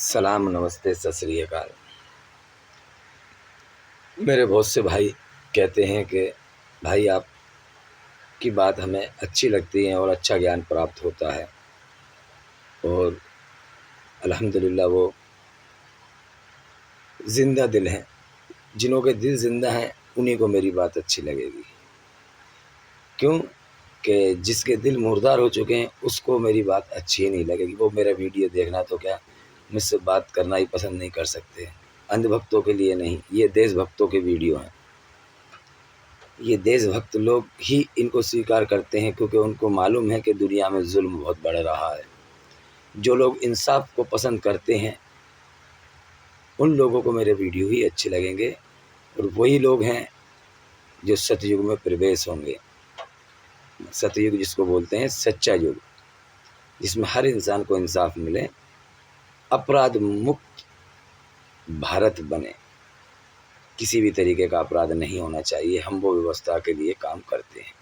सलाम, नमस्ते, सत श्री अकाल। मेरे बहुत से भाई कहते हैं कि भाई आपकी बात हमें अच्छी लगती है और अच्छा ज्ञान प्राप्त होता है। और अल्हम्दुलिल्लाह वो ज़िंदा दिल हैं, जिन्हों के दिल ज़िंदा हैं उन्हीं को मेरी बात अच्छी लगेगी। क्यों कि जिसके दिल मुर्दार हो चुके हैं उसको मेरी बात अच्छी ही नहीं लगेगी। वो मेरा वीडियो देखना तो क्या, मुझसे बात करना ही पसंद नहीं कर सकते। अंधभक्तों के लिए नहीं, ये देशभक्तों के वीडियो हैं। ये देशभक्त लोग ही इनको स्वीकार करते हैं, क्योंकि उनको मालूम है कि दुनिया में जुल्म बहुत बढ़ रहा है। जो लोग इंसाफ को पसंद करते हैं उन लोगों को मेरे वीडियो ही अच्छे लगेंगे, और वही लोग हैं जो सतयुग में प्रवेश होंगे। सतयुग जिसको बोलते हैं सच्चा युग, जिसमें हर इंसान को इंसाफ मिले, अपराध मुक्त भारत बने। किसी भी तरीके का अपराध नहीं होना चाहिए। हम वो व्यवस्था के लिए काम करते हैं।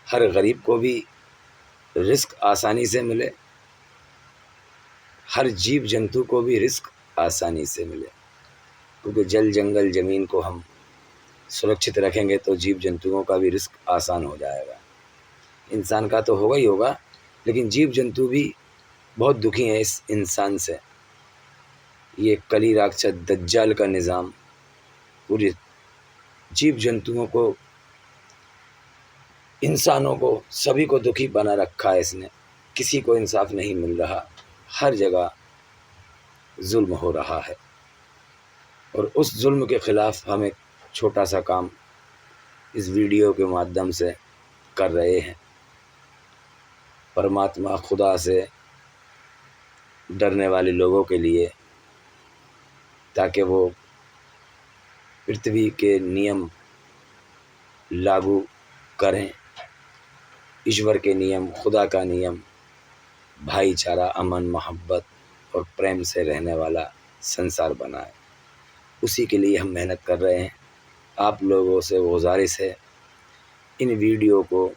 हर गरीब को भी रिस्क आसानी से मिले, हर जीव जंतु को भी रिस्क आसानी से मिले, क्योंकि जल जंगल ज़मीन को हम सुरक्षित रखेंगे तो जीव जंतुओं का भी रिस्क आसान हो जाएगा। इंसान का तो होगा ही होगा, लेकिन जीव जंतु भी बहुत दुखी हैं इस इंसान से। ये कली राक्षस दज्जाल का निज़ाम पूरे जीव जंतुओं को, इंसानों को, सभी को दुखी बना रखा है इसने। किसी को इंसाफ नहीं मिल रहा, हर जगह जुल्म हो रहा है। और उस जुल्म के ख़िलाफ़ हम एक छोटा सा काम इस वीडियो के माध्यम से कर रहे हैं। परमात्मा खुदा से डरने वाले लोगों के लिए, ताकि वो पृथ्वी के नियम लागू करें, ईश्वर के नियम, खुदा का नियम, भाईचारा, अमन, मोहब्बत और प्रेम से रहने वाला संसार बनाए। उसी के लिए हम मेहनत कर रहे हैं। आप लोगों से गुजारिश है, इन वीडियो को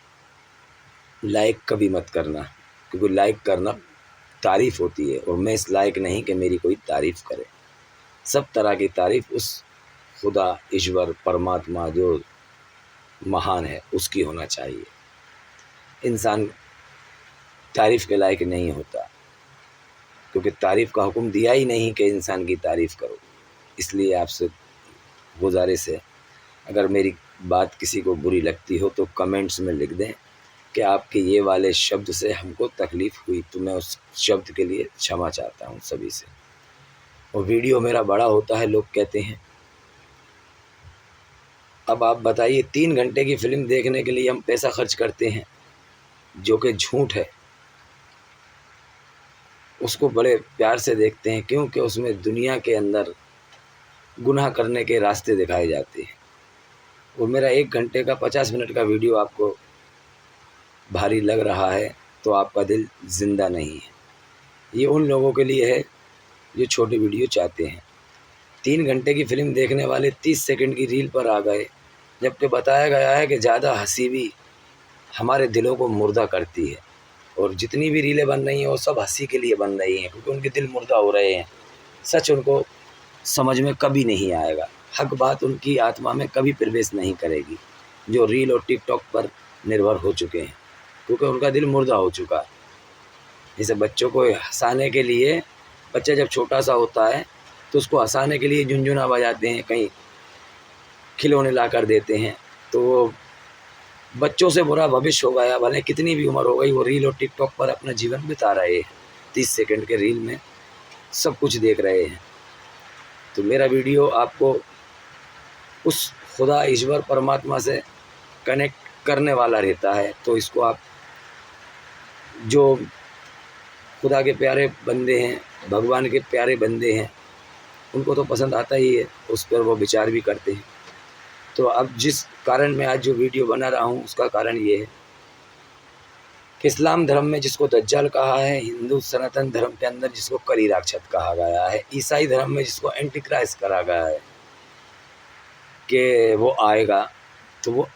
लाइक कभी मत करना, क्योंकि लाइक करना तारीफ़ होती है, और मैं इस लायक नहीं कि मेरी कोई तारीफ़ करे। सब तरह की तारीफ़ उस खुदा, ईश्वर, परमात्मा जो महान है उसकी होना चाहिए। इंसान तारीफ़ के लायक नहीं होता, क्योंकि तारीफ़ का हुक्म दिया ही नहीं कि इंसान की तारीफ़ करो। इसलिए आपसे गुजारिश है, अगर मेरी बात किसी को बुरी लगती हो तो कमेंट्स में लिख दें कि आपके ये वाले शब्द से हमको तकलीफ़ हुई, तो मैं उस शब्द के लिए क्षमा चाहता हूँ सभी से। और वीडियो मेरा बड़ा होता है, लोग कहते हैं। अब आप बताइए, 3 घंटे की फ़िल्म देखने के लिए हम पैसा खर्च करते हैं, जो कि झूठ है। उसको बड़े प्यार से देखते हैं, क्योंकि उसमें दुनिया के अंदर गुनाह करने के रास्ते दिखाए जाते हैं। और मेरा 1 घंटे का 50 मिनट का वीडियो आपको भारी लग रहा है तो आपका दिल ज़िंदा नहीं है। ये उन लोगों के लिए है जो छोटी वीडियो चाहते हैं। 3 घंटे की फ़िल्म देखने वाले 30 सेकंड की रील पर आ गए, जबकि बताया गया है कि ज़्यादा हंसी भी हमारे दिलों को मुर्दा करती है। और जितनी भी रीलें बन रही हैं वो सब हंसी के लिए बन रही हैं, क्योंकि उनके दिल मुर्दा हो रहे हैं। सच उनको समझ में कभी नहीं आएगा, हक बात उनकी आत्मा में कभी प्रवेश नहीं करेगी, जो रील और टिकटॉक पर निर्भर हो चुके हैं, क्योंकि उनका दिल मुर्दा हो चुका है। जैसे बच्चों को हंसाने के लिए, बच्चा जब छोटा सा होता है तो उसको हंसाने के लिए झुनझुना बजाते हैं, कहीं खिलौने ला कर देते हैं, तो वो बच्चों से बुरा भविष्य हो गया। भले कितनी भी उम्र हो गई, वो रील और टिकटॉक पर अपना जीवन बिता रहे हैं। 30 सेकंड के रील में सब कुछ देख रहे हैं। तो मेरा वीडियो आपको उस खुदा, ईश्वर, परमात्मा से कनेक्ट करने वाला रहता है। तो इसको आप, जो खुदा के प्यारे बंदे हैं, भगवान के प्यारे बंदे हैं, उनको तो पसंद आता ही है, उस पर वो विचार भी करते हैं। तो अब जिस कारण मैं आज जो वीडियो बना रहा हूँ उसका कारण ये है कि इस्लाम धर्म में जिसको दज्जाल कहा है, हिंदू सनातन धर्म के अंदर जिसको कली राक्षस कहा गया है, ईसाई धर्म में जिसको एंटी क्राइस्ट कहा गया है कि वो आएगा, तो वो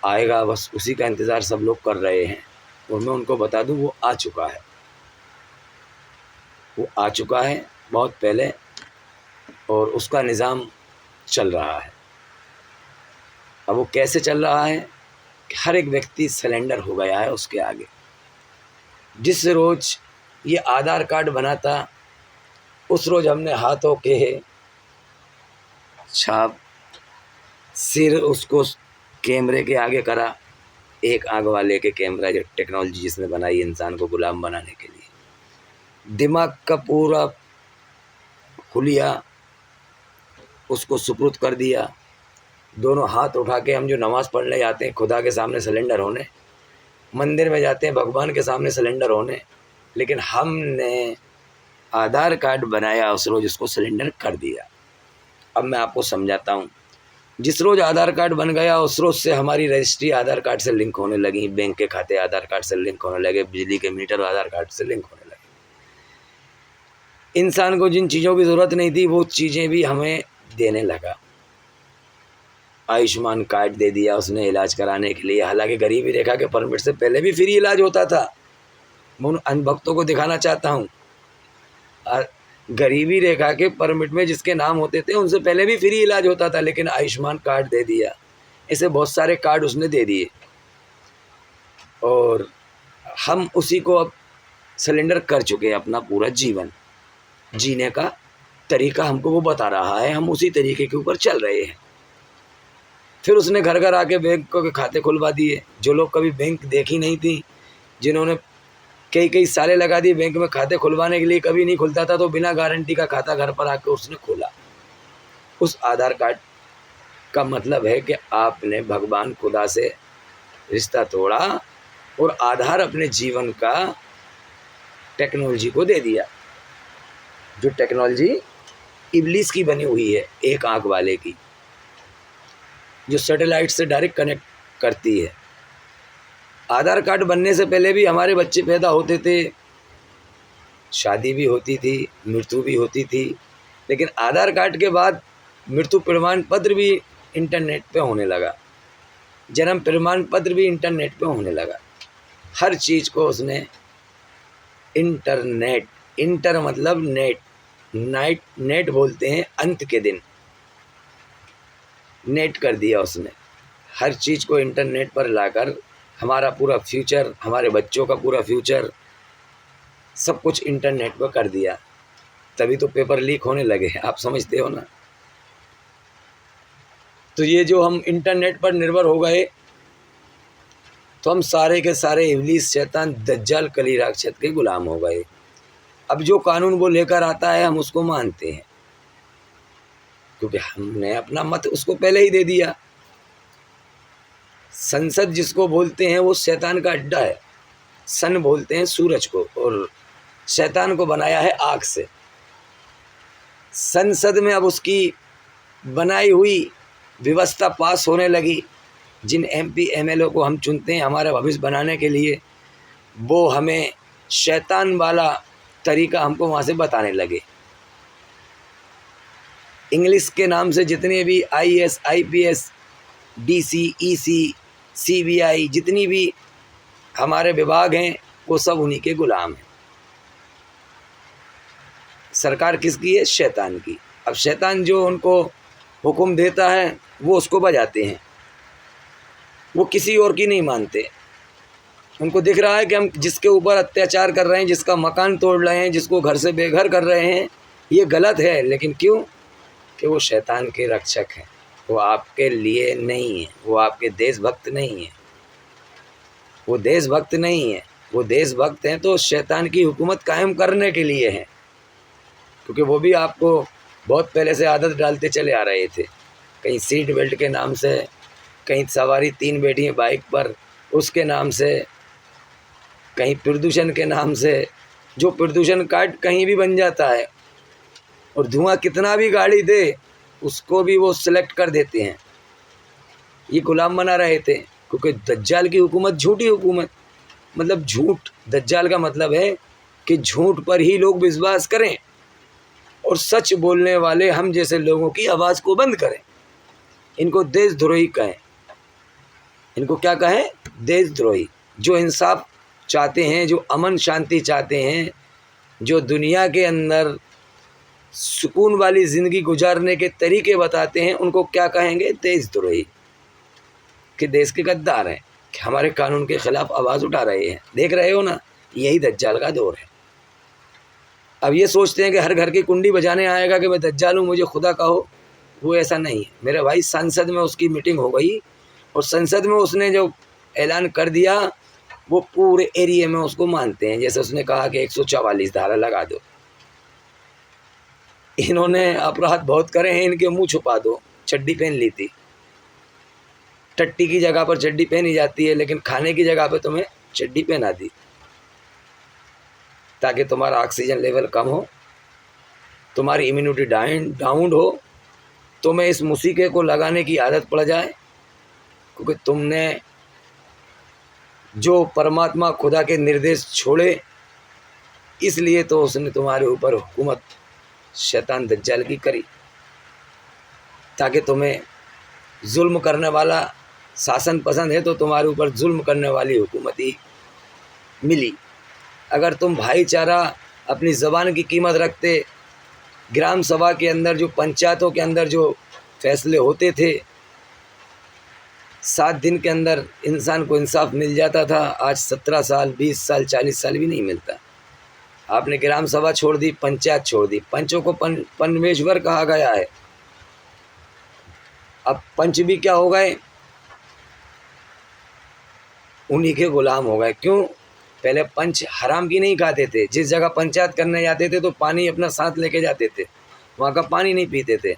आएगा, बस उसी का इंतज़ार सब लोग कर रहे हैं। और मैं उनको बता दूं वो आ चुका है। वो आ चुका है बहुत पहले और उसका निज़ाम चल रहा है। अब वो कैसे चल रहा है कि हर एक व्यक्ति सिलेंडर हो गया है उसके आगे। जिस रोज़ ये आधार कार्ड बना था उस रोज़ हमने हाथों के छाप सिर उसको कैमरे के आगे करा, एक आग वाले के कैमरा, जो टेक्नोलॉजी जिसने बनाई इंसान को गुलाम बनाने के लिए। दिमाग का पूरा हुलिया उसको सुपुर्द कर दिया। दोनों हाथ उठा के हम जो नमाज़ पढ़ने जाते हैं खुदा के सामने सिलेंडर होने, मंदिर में जाते हैं भगवान के सामने सिलेंडर होने, लेकिन हमने आधार कार्ड बनाया उस रोज़ उसको सिलेंडर कर दिया। अब मैं आपको समझाता हूँ। जिस रोज़ आधार कार्ड बन गया उस रोज़ से हमारी रजिस्ट्री आधार कार्ड से लिंक होने लगी, बैंक के खाते आधार कार्ड से लिंक होने लगे, बिजली के मीटर आधार कार्ड से लिंक होने लगे। इंसान को जिन चीज़ों की ज़रूरत नहीं थी वो चीज़ें भी हमें देने लगा। आयुष्मान कार्ड दे दिया उसने इलाज कराने के लिए, हालांकि गरीबी रेखा के परमिट से पहले भी फ्री इलाज होता था। मैं उन अनभक्तों को दिखाना चाहता हूँ, गरीबी रेखा के परमिट में जिसके नाम होते थे उनसे पहले भी फ्री इलाज होता था, लेकिन आयुष्मान कार्ड दे दिया। ऐसे बहुत सारे कार्ड उसने दे दिए और हम उसी को अब सिलेंडर कर चुके हैं। अपना पूरा जीवन जीने का तरीका हमको वो बता रहा है, हम उसी तरीके के ऊपर चल रहे हैं। फिर उसने घर घर आके बैंक के खाते खुलवा दिए। जो लोग कभी बैंक देखी नहीं थी, जिन्होंने कई कई साले लगा दिए बैंक में खाते खुलवाने के लिए, कभी नहीं खुलता था, तो बिना गारंटी का खाता घर पर आके उसने खोला। उस आधार कार्ड का मतलब है कि आपने भगवान खुदा से रिश्ता तोड़ा और आधार अपने जीवन का टेक्नोलॉजी को दे दिया, जो टेक्नोलॉजी इब्लीस की बनी हुई है, एक आंख वाले की, जो सैटेलाइट से डायरेक्ट कनेक्ट करती है। आधार कार्ड बनने से पहले भी हमारे बच्चे पैदा होते थे, शादी भी होती थी, मृत्यु भी होती थी, लेकिन आधार कार्ड के बाद मृत्यु प्रमाण पत्र भी इंटरनेट पे होने लगा, जन्म प्रमाण पत्र भी इंटरनेट पे होने लगा। हर चीज़ को उसने इंटरनेट, इंटर मतलब नेट, नाइट नेट बोलते हैं अंत के दिन, नेट कर दिया उसने। हर चीज़ को इंटरनेट पर लाकर हमारा पूरा फ्यूचर, हमारे बच्चों का पूरा फ्यूचर, सब कुछ इंटरनेट पर कर दिया। तभी तो पेपर लीक होने लगे, आप समझते हो ना। तो ये जो हम इंटरनेट पर निर्भर हो गए तो हम सारे के सारे इब्लीस, शैतान, दज्जाल, कली राक्षस के गुलाम हो गए। अब जो कानून वो लेकर आता है हम उसको मानते हैं, क्योंकि हमने अपना मत उसको पहले ही दे दिया। संसद जिसको बोलते हैं वो शैतान का अड्डा है। सन बोलते हैं सूरज को, और शैतान को बनाया है आग से। संसद में अब उसकी बनाई हुई व्यवस्था पास होने लगी। जिन MP MLA को हम चुनते हैं हमारा भविष्य बनाने के लिए, वो हमें शैतान वाला तरीका हमको वहाँ से बताने लगे। इंग्लिश के नाम से जितने भी IAS, IPS, DC, EC, CBI, जितनी भी हमारे विभाग हैं वो सब उन्हीं के गुलाम हैं। सरकार किसकी है? शैतान की। अब शैतान जो उनको हुक्म देता है वो उसको बजाते हैं, वो किसी और की नहीं मानते। उनको दिख रहा है कि हम जिसके ऊपर अत्याचार कर रहे हैं, जिसका मकान तोड़ रहे हैं, जिसको घर से बेघर कर रहे हैं, ये गलत है। लेकिन क्यों? कि वो शैतान के रक्षक हैं, वो आपके लिए नहीं है, वो आपके देशभक्त नहीं है, वो देशभक्त नहीं है। वो देशभक्त हैं तो शैतान की हुकूमत कायम करने के लिए हैं, क्योंकि वो भी आपको बहुत पहले से आदत डालते चले आ रहे थे। कहीं सीट बेल्ट के नाम से, कहीं सवारी 3 बैठी बाइक पर उसके नाम से, कहीं प्रदूषण के नाम से। जो प्रदूषण कार्ड कहीं भी बन जाता है और धुआं कितना भी गाड़ी दे उसको भी वो सिलेक्ट कर देते हैं। ये गुलाम बना रहे थे, क्योंकि दज्जाल की हुकूमत झूठी हुकूमत, मतलब झूठ। दज्जाल का मतलब है कि झूठ पर ही लोग विश्वास करें और सच बोलने वाले हम जैसे लोगों की आवाज़ को बंद करें। इनको देशद्रोही कहें। इनको क्या कहें? देशद्रोही। जो इंसाफ चाहते हैं, जो अमन शांति चाहते हैं, जो दुनिया के अंदर सुकून वाली ज़िंदगी गुजारने के तरीके बताते हैं, उनको क्या कहेंगे? देशद्रोही, कि देश के गद्दार हैं, कि हमारे कानून के ख़िलाफ़ आवाज़ उठा रहे हैं। देख रहे हो ना, यही दज्जाल का दौर है। अब ये सोचते हैं कि हर घर की कुंडी बजाने आएगा कि मैं दज्जाल हूँ, मुझे खुदा कहो। वो ऐसा नहीं है मेरे भाई। संसद में उसकी मीटिंग हो गई और संसद में उसने जो ऐलान कर दिया, वो पूरे एरिया में उसको मानते हैं। जैसे उसने कहा कि 144 धारा लगा दो। इन्होंने अपराध बहुत करे हैं, इनके मुंह छुपा दो। चड्डी पहन ली थी, टट्टी की जगह पर चड्डी पहनी जाती है, लेकिन खाने की जगह पर तुम्हें चड्डी पहना दी ताकि तुम्हारा ऑक्सीजन लेवल कम हो, तुम्हारी इम्यूनिटी डाउन हो, तुम्हें इस मुसीके को लगाने की आदत पड़ जाए, क्योंकि तुमने जो परमात्मा खुदा के निर्देश छोड़े, इसलिए तो उसने तुम्हारे ऊपर हुकूमत शैतान दज्जाल की करी, ताकि तुम्हें जुल्म करने वाला शासन पसंद है तो तुम्हारे ऊपर जुल्म करने वाली हुकूमत ही मिली। अगर तुम भाईचारा अपनी ज़बान की कीमत रखते, ग्राम सभा के अंदर जो पंचायतों के अंदर जो फैसले होते थे, 7 दिन के अंदर इंसान को इंसाफ मिल जाता था। आज 17 साल, 20 साल, 40 साल भी नहीं मिलता। आपने ग्राम सभा छोड़ दी, पंचायत छोड़ दी। पंचों को परमेश्वर कहा गया है। अब पंच भी क्या हो गए? उन्हीं के गुलाम हो गए। क्यों? पहले पंच हराम की नहीं खाते थे। जिस जगह पंचायत करने जाते थे तो पानी अपना साथ लेके जाते थे। वहाँ का पानी नहीं पीते थे,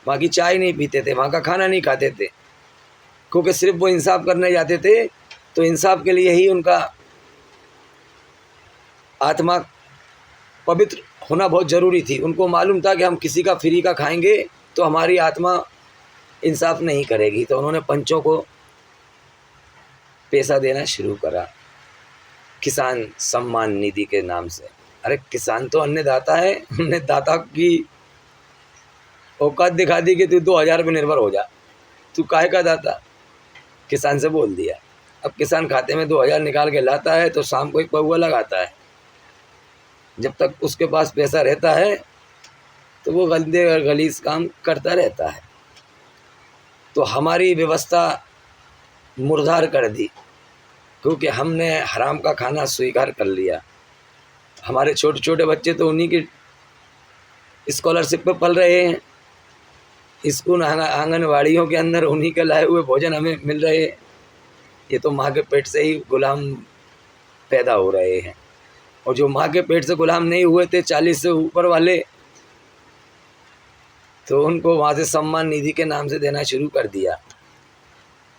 वहाँ की चाय नहीं पीते थे, वहाँ का खाना नहीं खाते थे, क्योंकि सिर्फ वो इंसाफ करने जाते थे। तो इंसाफ के लिए ही उनका आत्मा पवित्र होना बहुत ज़रूरी थी। उनको मालूम था कि हम किसी का फ्री का खाएंगे तो हमारी आत्मा इंसाफ नहीं करेगी। तो उन्होंने पंचों को पैसा देना शुरू करा, किसान सम्मान निधि के नाम से। अरे किसान तो अन्नदाता है, अन्नदाता की औकात दिखा दी कि तू 2000 पे निर्भर हो जा, तू काहे का दाता? किसान से बोल दिया। अब किसान खाते में 2000 निकाल के लाता है तो शाम को एक पौवा लगाता है। जब तक उसके पास पैसा रहता है तो वो गंदे और गलीज काम करता रहता है। तो हमारी व्यवस्था मुर्दार कर दी, क्योंकि हमने हराम का खाना स्वीकार कर लिया। हमारे छोटे छोटे बच्चे तो उन्हीं की स्कॉलरशिप पे पल रहे हैं। स्कूल आंगनवाड़ियों के अंदर उन्हीं के लाए हुए भोजन हमें मिल रहे हैं। ये तो माँ के पेट से ही गुलाम पैदा हो रहे हैं। और जो माँ के पेट से गुलाम नहीं हुए थे, 40 से ऊपर वाले, तो उनको वहाँ से सम्मान निधि के नाम से देना शुरू कर दिया,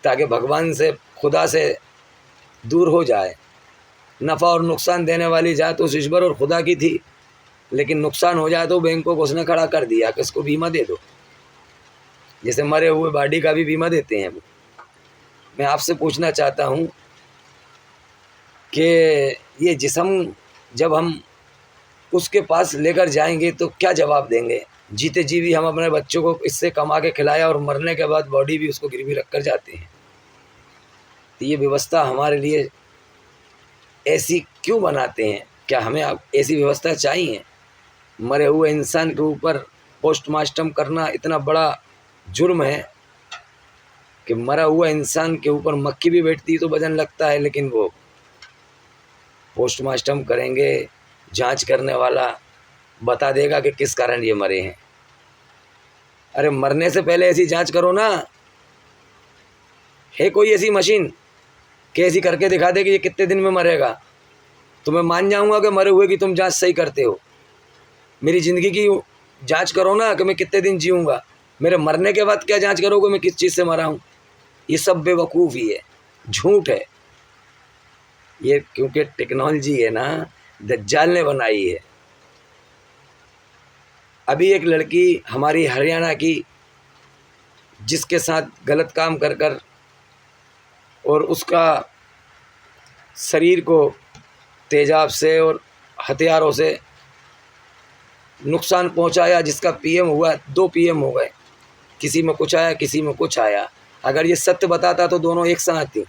ताकि भगवान से, खुदा से दूर हो जाए। नफ़ा और नुकसान देने वाली जात उस ईश्वर और खुदा की थी, लेकिन नुकसान हो जाए तो बैंकों को उसने खड़ा कर दिया कि इसको बीमा दे दो। जैसे मरे हुए बॉडी का भी बीमा देते हैं। मैं आपसे पूछना चाहता हूँ कि ये जिस्म जब हम उसके पास लेकर जाएंगे तो क्या जवाब देंगे? जीते जी भी हम अपने बच्चों को इससे कमा के खिलाया और मरने के बाद बॉडी भी उसको गिरवी रख कर जाते हैं। तो ये व्यवस्था हमारे लिए ऐसी क्यों बनाते हैं? क्या हमें ऐसी व्यवस्था चाहिए? मरे हुए इंसान के ऊपर पोस्टमार्टम करना इतना बड़ा जुर्म है कि मरा हुआ इंसान के ऊपर मक्खी भी बैठती तो वजन लगता है, लेकिन वो पोस्टमार्टम करेंगे, जांच करने वाला बता देगा कि किस कारण ये मरे हैं। अरे मरने से पहले ऐसी जांच करो ना। है कोई ऐसी मशीन कि ऐसी करके दिखा दे कि ये कितने दिन में मरेगा? तो मैं मान जाऊंगा कि मरे हुए की तुम जांच सही करते हो। मेरी ज़िंदगी की जांच करो ना कि मैं कितने दिन जीऊँगा। मेरे मरने के बाद क्या जांच करोगे मैं किस चीज़ से मरा हूँ? ये सब बेवकूफ़ी है, झूठ है ये, क्योंकि टेक्नोलॉजी है ना, दज्जाल ने बनाई है। अभी एक लड़की हमारी हरियाणा की, जिसके साथ गलत काम कर कर और उसका शरीर को तेजाब से और हथियारों से नुकसान पहुंचाया, जिसका पीएम हुआ, 2 पीएम हो गए। किसी में कुछ आया, किसी में कुछ आया। अगर ये सत्य बताता तो दोनों एक साथ थी,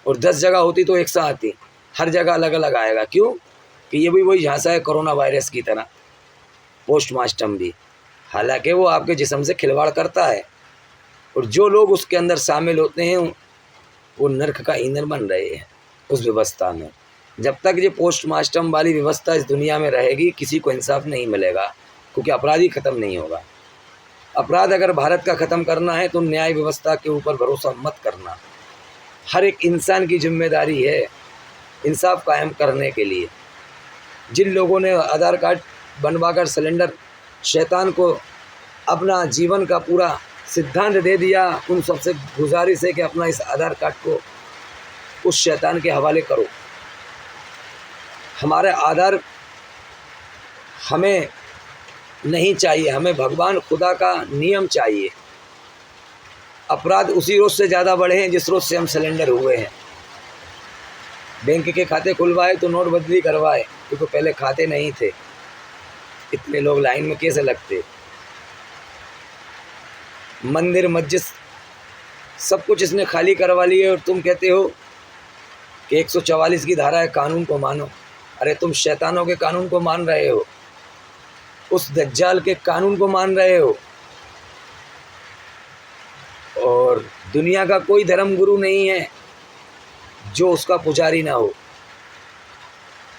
और 10 जगह होती तो एक साथ थी। हर जगह अलग अलग आएगा। क्यों? कि ये भी वही झांसा है कोरोना वायरस की तरह, पोस्टमार्टम भी। हालांकि वो आपके जिस्म से खिलवाड़ करता है, और जो लोग उसके अंदर शामिल होते हैं वो नर्क का ईंधन बन रहे हैं उस व्यवस्था में। जब तक ये पोस्टमार्टम वाली व्यवस्था इस दुनिया में रहेगी, किसी को इंसाफ नहीं मिलेगा, क्योंकि अपराध ही ख़त्म नहीं होगा। अपराध अगर भारत का ख़त्म करना है तो न्याय व्यवस्था के ऊपर भरोसा मत करना। हर एक इंसान की जिम्मेदारी है इंसाफ कायम करने के लिए। जिन लोगों ने आधार कार्ड बनवाकर सिलेंडर शैतान को अपना जीवन का पूरा सिद्धांत दे दिया, उन सबसे गुजारिश है कि अपना इस आधार कार्ड को उस शैतान के हवाले करो। हमारे आधार हमें नहीं चाहिए, हमें भगवान खुदा का नियम चाहिए। अपराध उसी रोज़ से ज़्यादा बढ़े हैं जिस रोज़ से हम सिलेंडर हुए हैं। बैंक के खाते खुलवाए तो नोट बदली करवाए, क्योंकि पहले खाते नहीं थे। इतने लोग लाइन में कैसे लगते। मंदिर मस्जिद सब कुछ इसने खाली करवा लिए, और तुम कहते हो कि 144 की धारा है, कानून को मानो। अरे तुम शैतानों के कानून को मान रहे हो, उस दज्जाल के कानून को मान रहे हो। और दुनिया का कोई धर्म गुरु नहीं है जो उसका पुजारी ना हो।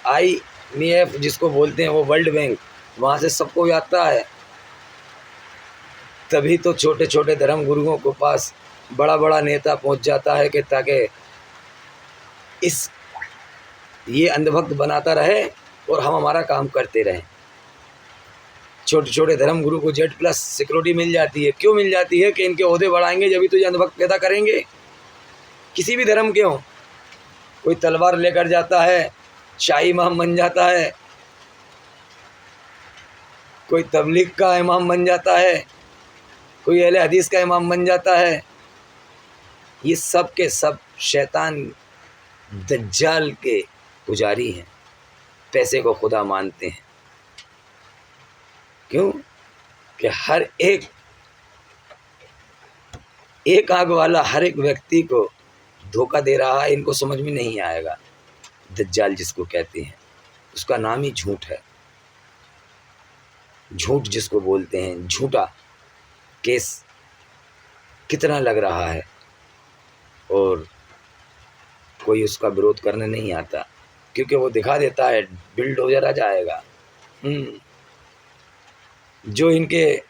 IMF जिसको बोलते हैं, वो वर्ल्ड बैंक, वहाँ से सबको आता है। तभी तो छोटे छोटे धर्म गुरुओं के पास बड़ा बड़ा नेता पहुँच जाता है कि ताकि ये अंधभक्त बनाता रहे और हम हमारा काम करते रहें। छोटे छोटे धर्म गुरु को Z+ सिक्योरिटी मिल जाती है। क्यों मिल जाती है? कि इनके ओहदे बढ़ाएंगे जब भी तो ये अंधभक्त पैदा करेंगे। किसी भी धर्म के हों, कोई तलवार लेकर जाता है, शाही इमाम बन जाता है, कोई तबलीग का इमाम बन जाता है, कोई अहले हदीस का इमाम बन जाता है। ये सब के सब शैतान दज्जाल के पुजारी हैं, पैसे को खुदा मानते हैं। क्यों? कि हर एक आग वाला हर एक व्यक्ति को धोखा दे रहा है। इनको समझ में नहीं आएगा। दज्जाल जिसको कहते हैं उसका नाम ही झूठ है। झूठ जिसको बोलते हैं, झूठा केस कितना लग रहा है और कोई उसका विरोध करने नहीं आता, क्योंकि वो दिखा देता है बिल्डोजर आ जाएगा। जो इनके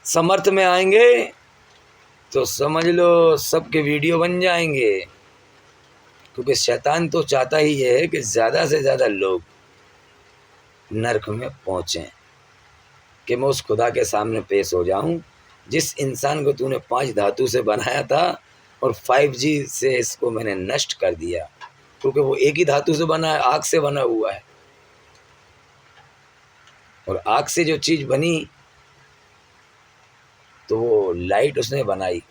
समर्थ में आएंगे तो समझ लो सबके वीडियो बन जाएंगे, क्योंकि शैतान तो चाहता ही ये है कि ज़्यादा से ज़्यादा लोग नरक में पहुँचें, कि मैं उस खुदा के सामने पेश हो जाऊं जिस इंसान को तूने 5 धातु से बनाया था और 5G से इसको मैंने नष्ट कर दिया, क्योंकि वो एक ही धातु से बना है, आग से बना हुआ है। और आग से जो चीज़ बनी तो वो लाइट उसने बनाई,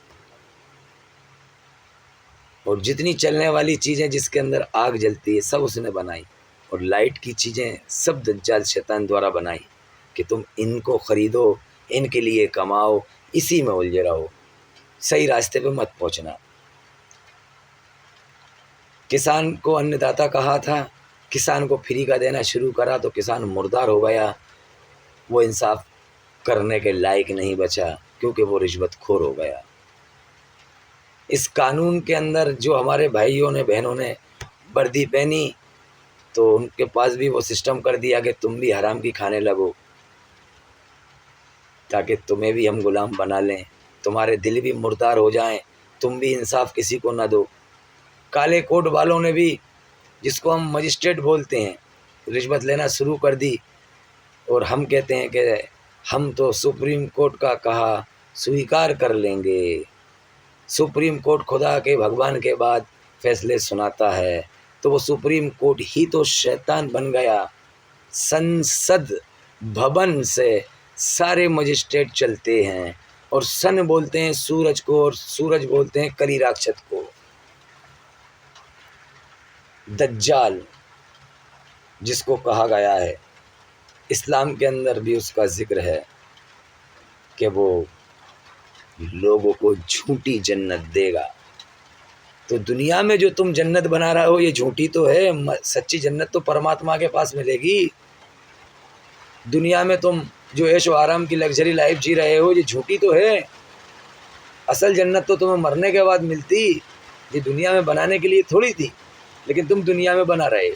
और जितनी चलने वाली चीज़ें जिसके अंदर आग जलती है सब उसने बनाई, और लाइट की चीज़ें सब दज्जाल शैतान द्वारा बनाई कि तुम इनको ख़रीदो, इनके लिए कमाओ, इसी में उलझे रहो, सही रास्ते पे मत पहुंचना। किसान को अन्नदाता कहा था, किसान को फ्री का देना शुरू करा तो किसान मुर्दार हो गया। वो इंसाफ करने के लायक नहीं बचा, क्योंकि वो रिश्वतखोर हो गया। इस कानून के अंदर जो हमारे भाइयों ने बहनों ने वर्दी पहनी, तो उनके पास भी वो सिस्टम कर दिया कि तुम भी हराम की खाने लगो, ताकि तुम्हें भी हम गुलाम बना लें, तुम्हारे दिल भी मुर्दार हो जाएं, तुम भी इंसाफ किसी को ना दो। काले कोट वालों ने भी, जिसको हम मजिस्ट्रेट बोलते हैं, रिश्वत लेना शुरू कर दी। और हम कहते हैं कि हम तो सुप्रीम कोर्ट का कहा स्वीकार कर लेंगे। सुप्रीम कोर्ट खुदा के भगवान के बाद फैसले सुनाता है, तो वो सुप्रीम कोर्ट ही तो शैतान बन गया। संसद भवन से सारे मजिस्ट्रेट चलते हैं, और सन बोलते हैं सूरज को, और सूरज बोलते हैं करी राक्षस को। दज्जाल जिसको कहा गया है, इस्लाम के अंदर भी उसका जिक्र है कि वो लोगों को झूठी जन्नत देगा। तो दुनिया में जो तुम जन्नत बना रहे हो ये झूठी तो है, सच्ची जन्नत तो परमात्मा के पास मिलेगी। दुनिया में तुम जो ऐशो आराम की लग्जरी लाइफ जी रहे हो ये झूठी तो है। असल जन्नत तो तुम्हें मरने के बाद मिलती, ये दुनिया में बनाने के लिए थोड़ी थी, लेकिन तुम दुनिया में बना रहे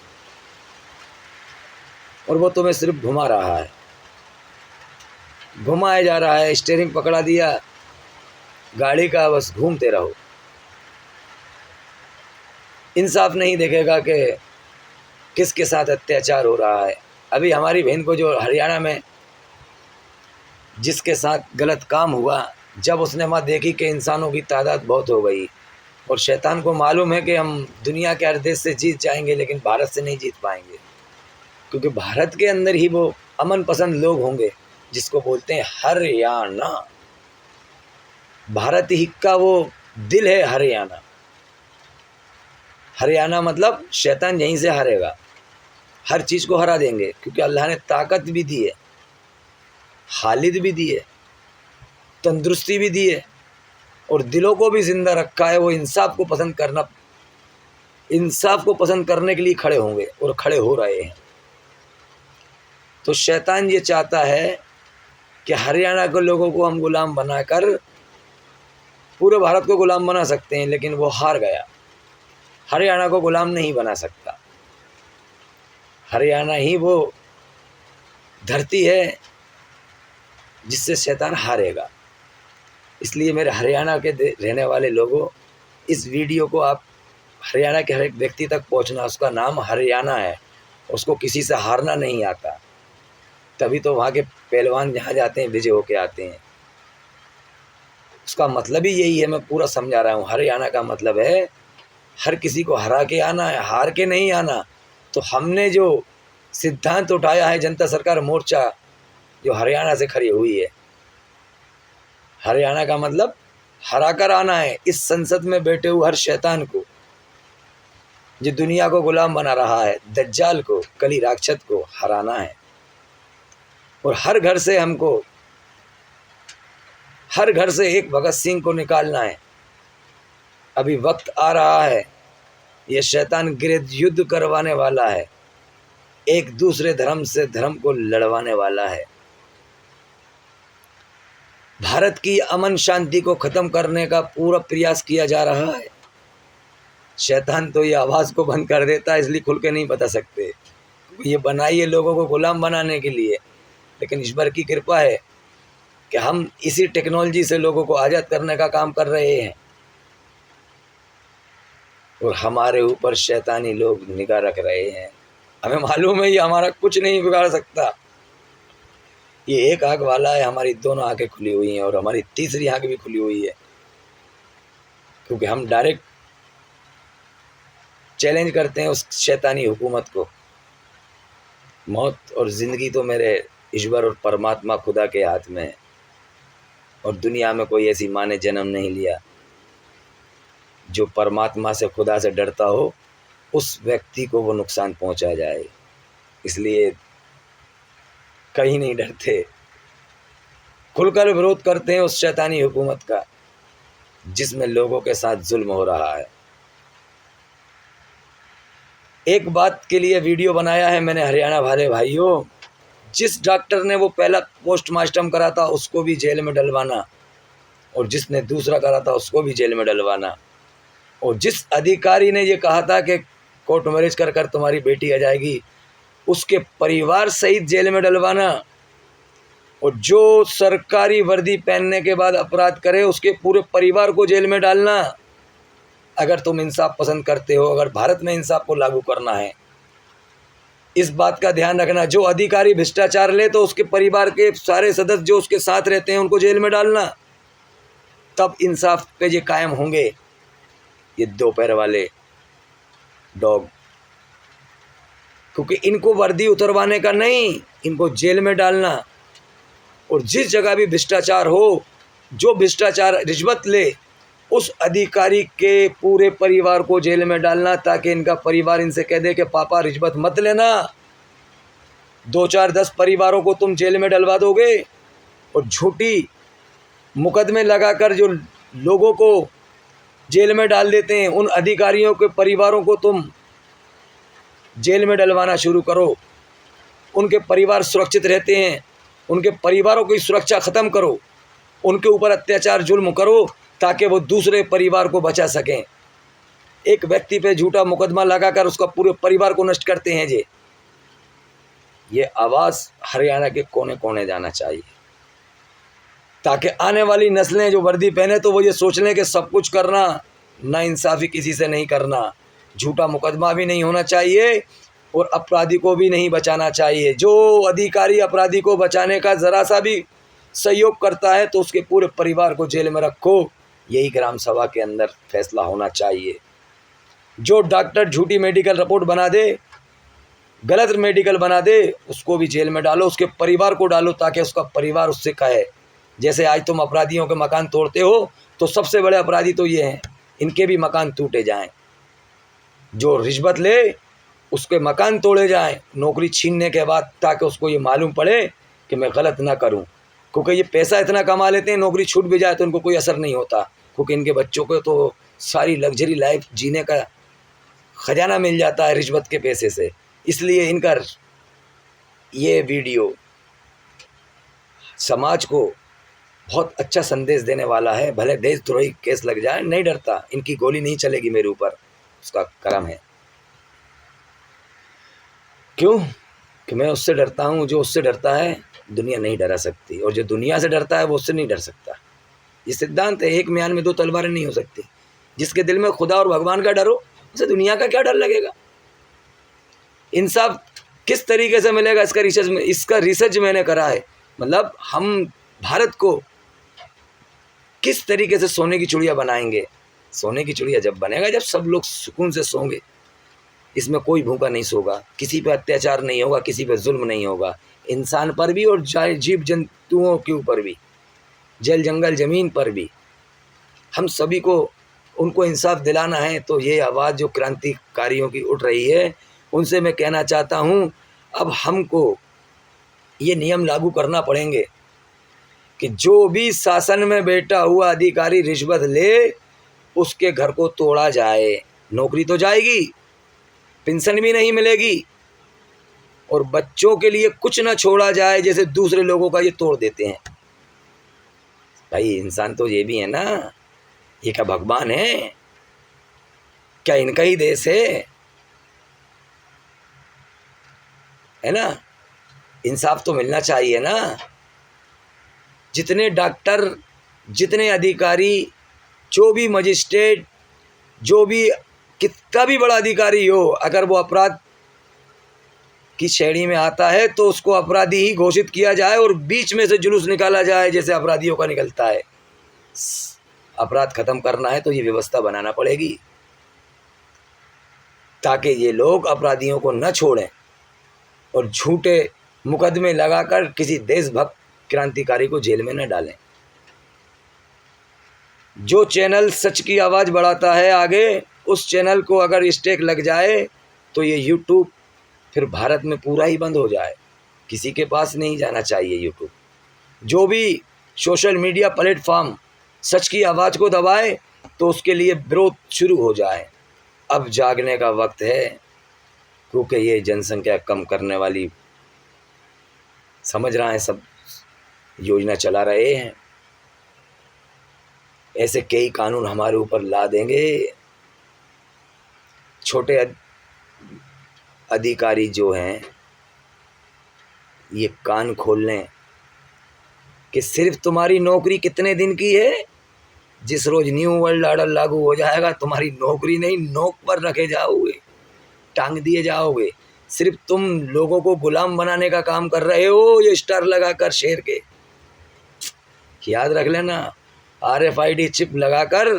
और वो तुम्हें सिर्फ घुमा रहा है, घुमाया जा रहा है। स्टीयरिंग पकड़ा दिया गाड़ी का, बस घूमते रहो। इंसाफ नहीं देखेगा कि किसके साथ अत्याचार हो रहा है। अभी हमारी बहन को जो हरियाणा में जिसके साथ गलत काम हुआ, जब उसने वहाँ देखी कि इंसानों की तादाद बहुत हो गई और शैतान को मालूम है कि हम दुनिया के हर देश से जीत जाएंगे लेकिन भारत से नहीं जीत पाएंगे, क्योंकि भारत के अंदर ही वो अमन पसंद लोग होंगे जिसको बोलते हैं हरियाणा। भारत ही का वो दिल है हरियाणा। हरियाणा मतलब शैतान यहीं से हारेगा, हर चीज़ को हरा देंगे, क्योंकि अल्लाह ने ताकत भी दी है, खालिद भी दी है, तंदुरुस्ती भी दी है और दिलों को भी ज़िंदा रखा है। वो इंसाफ को पसंद करने के लिए खड़े होंगे और खड़े हो रहे हैं। तो शैतान ये चाहता है कि हरियाणा के लोगों को हम गुलाम बनाकर पूरे भारत को गुलाम बना सकते हैं, लेकिन वो हार गया। हरियाणा को गुलाम नहीं बना सकता। हरियाणा ही वो धरती है जिससे शैतान हारेगा। इसलिए मेरे हरियाणा के रहने वाले लोगों, इस वीडियो को आप हरियाणा के हर एक व्यक्ति तक पहुंचना। उसका नाम हरियाणा है, उसको किसी से हारना नहीं आता, तभी तो वहाँ के पहलवान जहाँ जाते हैं विजय होके आते हैं। उसका मतलब ही यही है, मैं पूरा समझा रहा हूँ। हरियाणा का मतलब है हर किसी को हरा के आना है, हार के नहीं आना। तो हमने जो सिद्धांत उठाया है, जनता सरकार मोर्चा जो हरियाणा से खड़ी हुई है, हरियाणा का मतलब हरा कर आना है। इस संसद में बैठे हुए हर शैतान को जो दुनिया को गुलाम बना रहा है, दज्जाल को, कली राक्षस को हराना है। और हर घर से एक भगत सिंह को निकालना है। अभी वक्त आ रहा है, ये शैतान गृह युद्ध करवाने वाला है, एक दूसरे धर्म से धर्म को लड़वाने वाला है। भारत की अमन शांति को ख़त्म करने का पूरा प्रयास किया जा रहा है। शैतान तो ये आवाज़ को बंद कर देता है, इसलिए खुल के नहीं बता सकते। ये बनाई है लोगों को गुलाम बनाने के लिए, लेकिन ईश्वर की कृपा है कि हम इसी टेक्नोलॉजी से लोगों को आज़ाद करने का काम कर रहे हैं और हमारे ऊपर शैतानी लोग निगाह रख रहे हैं। हमें मालूम है ये हमारा कुछ नहीं बिगाड़ सकता। ये एक आँख वाला है, हमारी दोनों आँखें खुली हुई हैं और हमारी तीसरी आँख भी खुली हुई है, क्योंकि हम डायरेक्ट चैलेंज करते हैं उस शैतानी हुकूमत को। मौत और ज़िंदगी तो मेरे ईश्वर और परमात्मा खुदा के हाथ में है, और दुनिया में कोई ऐसी माँ ने जन्म नहीं लिया। जो परमात्मा से, खुदा से डरता हो, उस व्यक्ति को वो नुकसान पहुंचा जाए। इसलिए कहीं नहीं डरते, खुलकर विरोध करते हैं उस शैतानी हुकूमत का जिसमें लोगों के साथ जुल्म हो रहा है। एक बात के लिए वीडियो बनाया है मैंने हरियाणा वाले भाइयों, जिस डॉक्टर ने वो पहला पोस्टमार्टम करा था उसको भी जेल में डलवाना, और जिसने दूसरा करा था उसको भी जेल में डलवाना, और जिस अधिकारी ने ये कहा था कि कोर्ट मैरिज कर कर तुम्हारी बेटी आ जाएगी, उसके परिवार सहित जेल में डलवाना, और जो सरकारी वर्दी पहनने के बाद अपराध करे उसके पूरे परिवार को जेल में डालना। अगर तुम इंसाफ पसंद करते हो, अगर भारत में इंसाफ को लागू करना है, इस बात का ध्यान रखना। जो अधिकारी भ्रष्टाचार ले तो उसके परिवार के सारे सदस्य जो उसके साथ रहते हैं उनको जेल में डालना, तब इंसाफ पे ये कायम होंगे। ये दो पैर वाले डॉग, क्योंकि इनको वर्दी उतरवाने का नहीं, इनको जेल में डालना। और जिस जगह भी भ्रष्टाचार हो, जो भ्रष्टाचार रिश्वत ले, उस अधिकारी के पूरे परिवार को जेल में डालना, ताकि इनका परिवार इनसे कह दे कि पापा रिश्वत मत लेना। 2 4 10 परिवारों को तुम जेल में डलवा दोगे, और झूठी मुकदमे लगाकर जो लोगों को जेल में डाल देते हैं। उन अधिकारियों के परिवारों को तुम जेल में डलवाना शुरू करो, उनके परिवार सुरक्षित रहते हैं, उनके परिवारों की सुरक्षा ख़त्म करो, उनके ऊपर अत्याचार जुल्म करो ताकि वो दूसरे परिवार को बचा सकें। एक व्यक्ति पे झूठा मुकदमा लगाकर उसका पूरे परिवार को नष्ट करते हैं जी। ये आवाज़ हरियाणा के कोने कोने जाना चाहिए ताकि आने वाली नस्लें जो वर्दी पहने तो वो ये सोच लें कि सब कुछ करना, नाइंसाफ़ी किसी से नहीं करना, झूठा मुकदमा भी नहीं होना चाहिए और अपराधी को भी नहीं बचाना चाहिए। जो अधिकारी अपराधी को बचाने का ज़रा सा भी सहयोग करता है तो उसके पूरे परिवार को जेल में रखो, यही ग्राम सभा के अंदर फैसला होना चाहिए। जो डॉक्टर झूठी मेडिकल रिपोर्ट बना दे, गलत मेडिकल बना दे, उसको भी जेल में डालो, उसके परिवार को डालो ताकि उसका परिवार उससे कहे। जैसे आज तुम अपराधियों के मकान तोड़ते हो तो सबसे बड़े अपराधी तो ये हैं, इनके भी मकान टूटे जाएं। जो रिश्वत ले उसके मकान तोड़े जाएं नौकरी छीनने के बाद, ताकि उसको ये मालूम पड़े कि मैं गलत ना करूं। क्योंकि ये पैसा इतना कमा लेते हैं, नौकरी छूट भी जाए तो इनको कोई असर नहीं होता, क्योंकि इनके बच्चों को तो सारी लग्जरी लाइफ जीने का खजाना मिल जाता है रिश्वत के पैसे से। इसलिए इनका ये वीडियो समाज को बहुत अच्छा संदेश देने वाला है। भले देशद्रोही केस लग जाए, नहीं डरता, इनकी गोली नहीं चलेगी मेरे ऊपर, उसका करम है। क्यों कि मैं उससे डरता हूँ, जो उससे डरता है दुनिया नहीं डरा सकती, और जो दुनिया से डरता है वो उससे नहीं डर सकता। ये सिद्धांत है, एक म्यान में दो तलवारें नहीं हो सकती। जिसके दिल में खुदा और भगवान का डर हो उसे दुनिया का क्या डर लगेगा। इंसाफ किस तरीके से मिलेगा, इसका रिसर्च मैंने करा है। मतलब हम भारत को किस तरीके से सोने की चिड़िया बनाएंगे। सोने की चिड़िया जब बनेगा जब सब लोग सुकून से सोंगे, इसमें कोई भूखा नहीं सोगा, किसी पे अत्याचार नहीं होगा, किसी पे जुल्म नहीं होगा, इंसान पर भी और जीव जंतुओं के ऊपर भी, जल जंगल ज़मीन पर भी। हम सभी को उनको इंसाफ दिलाना है। तो ये आवाज़ जो क्रांतिकारियों की उठ रही है, उनसे मैं कहना चाहता हूँ, अब हमको ये नियम लागू करना पड़ेंगे कि जो भी शासन में बैठा हुआ अधिकारी रिश्वत ले उसके घर को तोड़ा जाए। नौकरी तो जाएगी, पेंशन भी नहीं मिलेगी, और बच्चों के लिए कुछ ना छोड़ा जाए जैसे दूसरे लोगों का ये तोड़ देते हैं। भाई इंसान तो ये भी है ना, ये क्या भगवान है, क्या इनका ही देश है ना। इंसाफ तो मिलना चाहिए ना। जितने डॉक्टर, जितने अधिकारी, जो भी मजिस्ट्रेट, जो भी कितना भी बड़ा अधिकारी हो, अगर वो अपराध की श्रेणी में आता है तो उसको अपराधी ही घोषित किया जाए और बीच में से जुलूस निकाला जाए जैसे अपराधियों का निकलता है। अपराध खत्म करना है तो ये व्यवस्था बनाना पड़ेगी ताकि ये लोग अपराधियों को न छोड़ें और झूठे मुकदमे लगाकर किसी देशभक्त क्रांतिकारी को जेल में न डालें। जो चैनल सच की आवाज़ बढ़ाता है आगे, उस चैनल को अगर स्टेक लग जाए तो ये यूट्यूब फिर भारत में पूरा ही बंद हो जाए, किसी के पास नहीं जाना चाहिए यूट्यूब। जो भी सोशल मीडिया प्लेटफॉर्म सच की आवाज़ को दबाए तो उसके लिए विरोध शुरू हो जाए। अब जागने का वक्त है, क्योंकि ये जनसंख्या कम करने वाली समझ रहा है, सब योजना चला रहे हैं। ऐसे कई कानून हमारे ऊपर ला देंगे। छोटे अधिकारी जो हैं ये कान खोल लें कि सिर्फ तुम्हारी नौकरी कितने दिन की है। जिस रोज न्यू वर्ल्ड ऑर्डर लागू हो जाएगा तुम्हारी नौकरी नहीं, नोक पर रखे जाओगे, टांग दिए जाओगे। सिर्फ तुम लोगों को गुलाम बनाने का काम कर रहे हो, ये स्टार लगाकर शेर के। याद रख लेना, RFID चिप लगाकर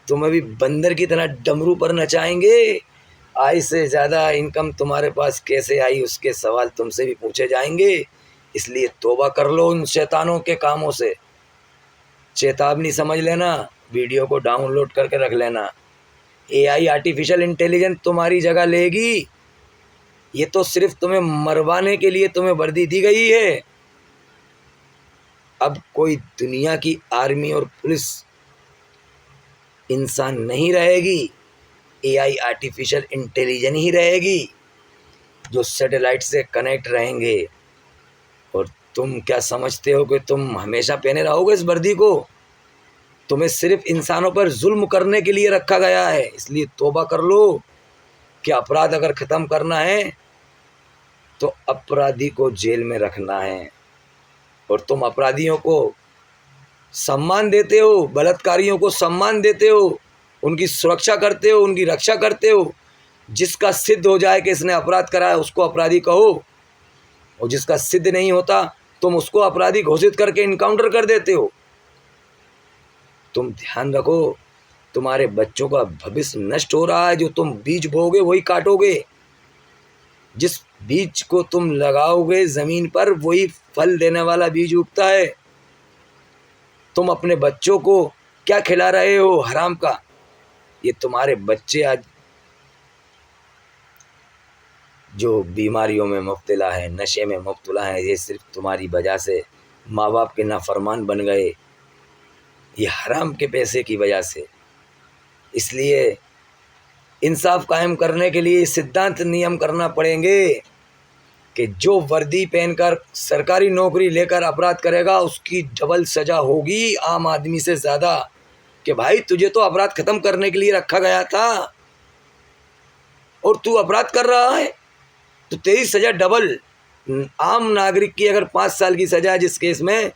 तुम अभी बंदर की तरह डमरू पर नचाएंगे। आय से ज़्यादा इनकम तुम्हारे पास कैसे आई उसके सवाल तुमसे भी पूछे जाएंगे। इसलिए तौबा कर लो उन शैतानों के कामों से। चेतावनी समझ लेना, वीडियो को डाउनलोड करके रख लेना। AI आर्टिफिशियल इंटेलिजेंस तुम्हारी जगह लेगी। ये तो सिर्फ तुम्हें मरवाने के लिए तुम्हें वर्दी दी गई है। अब कोई दुनिया की आर्मी और पुलिस इंसान नहीं रहेगी, एआई आर्टिफिशियल इंटेलिजेंस ही रहेगी, जो सैटेलाइट से कनेक्ट रहेंगे। और तुम क्या समझते हो कि तुम हमेशा पहने रहोगे इस वर्दी को? तुम्हें सिर्फ इंसानों पर जुल्म करने के लिए रखा गया है। इसलिए तौबा कर लो कि अपराध अगर ख़त्म करना है तो अपराधी को जेल में रखना है। और तुम अपराधियों को सम्मान देते हो, बलात्कारियों को सम्मान देते हो, उनकी सुरक्षा करते हो, उनकी रक्षा करते हो। जिसका सिद्ध हो जाए कि इसने अपराध करा है उसको अपराधी कहो, और जिसका सिद्ध नहीं होता तुम उसको अपराधी घोषित करके इनकाउंटर कर देते हो। तुम ध्यान रखो, तुम्हारे बच्चों का भविष्य नष्ट हो रहा है। जो तुम बीज बोओगे वही काटोगे। जिस बीज को तुम लगाओगे ज़मीन पर वही फल देने वाला बीज उगता है। तुम अपने बच्चों को क्या खिला रहे हो? हराम का। ये तुम्हारे बच्चे आज जो बीमारियों में मुब्तला है, नशे में मुब्तला है, ये सिर्फ तुम्हारी वजह से माँ बाप के नाफरमान बन गए, ये हराम के पैसे की वजह से। इसलिए इंसाफ कायम करने के लिए सिद्धांत नियम करना पड़ेंगे कि जो वर्दी पहनकर सरकारी नौकरी लेकर अपराध करेगा उसकी डबल सज़ा होगी आम आदमी से ज़्यादा। कि भाई तुझे तो अपराध ख़त्म करने के लिए रखा गया था और तू अपराध कर रहा है तो तेरी सज़ा डबल। आम नागरिक की अगर 5 साल की सज़ा है जिस केस में,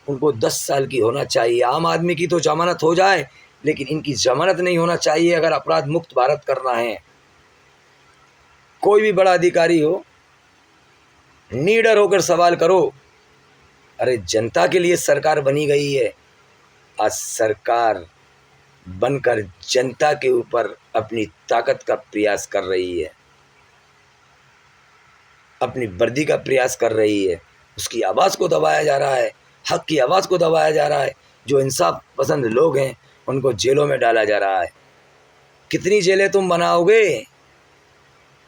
उनको 10 साल की होना चाहिए। आम आदमी की तो जमानत हो जाए, लेकिन इनकी जमानत नहीं होना चाहिए अगर अपराध मुक्त भारत करना है। कोई भी बड़ा अधिकारी हो, निडर होकर सवाल करो। अरे जनता के लिए सरकार बनी गई है। आज सरकार बनकर जनता के ऊपर अपनी ताकत का प्रयास कर रही है, अपनी वर्दी का प्रयास कर रही है। उसकी आवाज़ को दबाया जा रहा है, हक की आवाज़ को दबाया जा रहा है। जो इंसाफ पसंद लोग हैं उनको जेलों में डाला जा रहा है। कितनी जेलें तुम बनाओगे?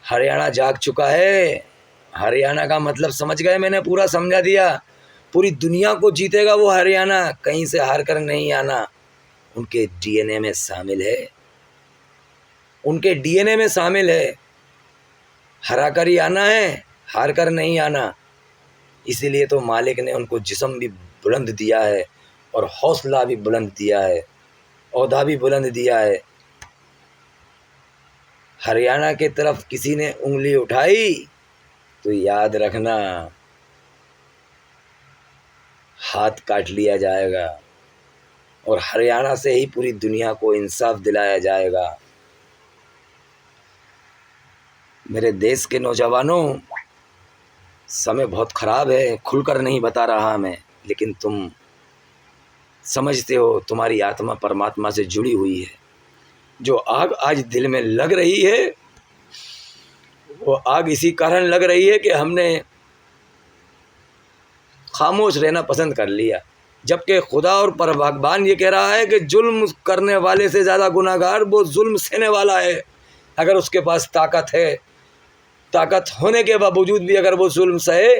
हरियाणा जाग चुका है। हरियाणा का मतलब समझ गए? मैंने पूरा समझा दिया। पूरी दुनिया को जीतेगा वो हरियाणा, कहीं से हार कर नहीं आना। उनके डीएनए में शामिल है, उनके डीएनए में शामिल है। हरा कर ही आना है, हार कर नहीं आना। इसीलिए तो मालिक ने उनको जिस्म भी बुलंद दिया है और हौसला भी बुलंद दिया है, ओहदा भी बुलंद दिया है। हरियाणा की तरफ किसी ने उंगली उठाई तो याद रखना, हाथ काट लिया जाएगा। और हरियाणा से ही पूरी दुनिया को इंसाफ दिलाया जाएगा। मेरे देश के नौजवानों, समय बहुत ख़राब है, खुलकर नहीं बता रहा मैं, लेकिन तुम समझते हो, तुम्हारी आत्मा परमात्मा से जुड़ी हुई है। जो आग आज दिल में लग रही है वो आग इसी कारण लग रही है कि हमने खामोश रहना पसंद कर लिया। जबकि खुदा और भगवान ये कह रहा है कि जुल्म करने वाले से ज़्यादा गुनाहगार वो जुल्म सहने वाला है। अगर उसके पास ताकत है, ताकत होने के बावजूद भी अगर वो जुल्म सहे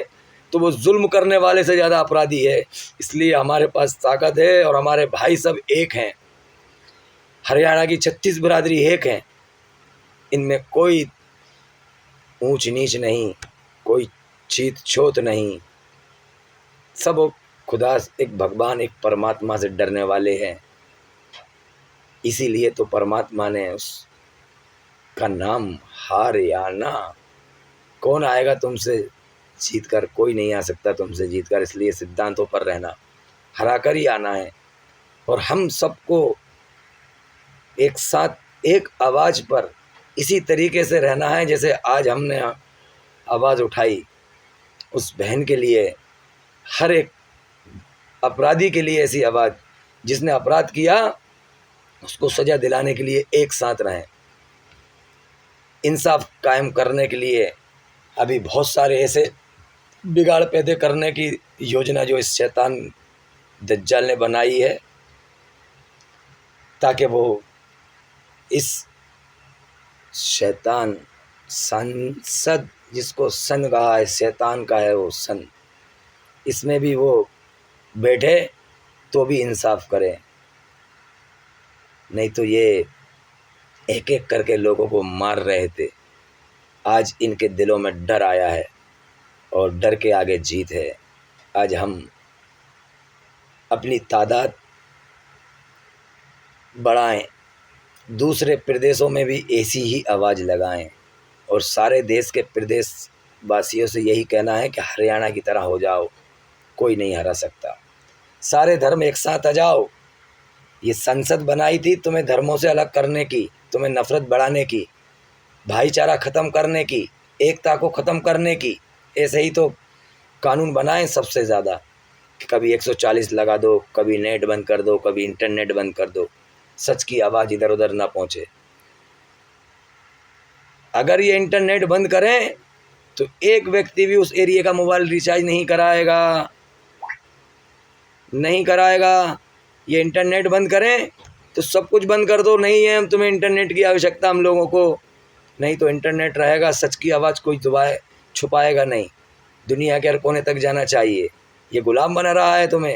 तो वो जुल्म करने वाले से ज़्यादा अपराधी है। इसलिए हमारे पास ताकत है और हमारे भाई सब एक हैं। हरियाणा की 36 बिरादरी एक हैं। इनमें कोई ऊंच नीच नहीं, कोई छीत छोत नहीं। सब खुदा, एक भगवान, एक परमात्मा से डरने वाले हैं। इसीलिए तो परमात्मा ने उसका नाम हरियाणा। कौन आएगा तुमसे जीत कर? कोई नहीं आ सकता तुमसे जीत कर। इसलिए सिद्धांतों पर रहना, हरा कर ही आना है। और हम सबको एक साथ एक आवाज़ पर इसी तरीके से रहना है जैसे आज हमने आवाज़ उठाई। उस बहन के लिए, हर एक अपराधी के लिए ऐसी आवाज़, जिसने अपराध किया उसको सज़ा दिलाने के लिए एक साथ रहें। इंसाफ कायम करने के लिए अभी बहुत सारे ऐसे बिगाड़ पैदे करने की योजना जो इस शैतान दज्जाल ने बनाई है, ताकि वो इस शैतान संसद, जिसको सन कहा है, शैतान का है वो सन, इसमें भी वो बैठे तो भी इंसाफ करें। नहीं तो ये एक एक करके लोगों को मार रहे थे। आज इनके दिलों में डर आया है और डर के आगे जीत है। आज हम अपनी तादाद बढ़ाएं, दूसरे प्रदेशों में भी ऐसी ही आवाज़ लगाएं और सारे देश के प्रदेश वासियों से यही कहना है कि हरियाणा की तरह हो जाओ, कोई नहीं हरा सकता। सारे धर्म एक साथ आ जाओ। ये संसद बनाई थी तुम्हें धर्मों से अलग करने की, तुम्हें नफरत बढ़ाने की, भाईचारा ख़त्म करने की, एकता को ख़त्म करने की। ऐसे ही तो कानून बनाएं सबसे ज़्यादा कि कभी 140 लगा दो, कभी नेट बंद कर दो, कभी इंटरनेट बंद कर दो, सच की आवाज़ इधर उधर ना पहुँचे। अगर ये इंटरनेट बंद करें तो एक व्यक्ति भी उस एरिया का मोबाइल रिचार्ज नहीं कराएगा। ये इंटरनेट बंद करें तो सब कुछ बंद कर दो, नहीं है हम तुम्हें इंटरनेट की आवश्यकता हम लोगों को, नहीं तो इंटरनेट रहेगा, सच की आवाज़ कोई छुपाएगा नहीं, दुनिया के हर कोने तक जाना चाहिए। ये गुलाम बना रहा है तुम्हें।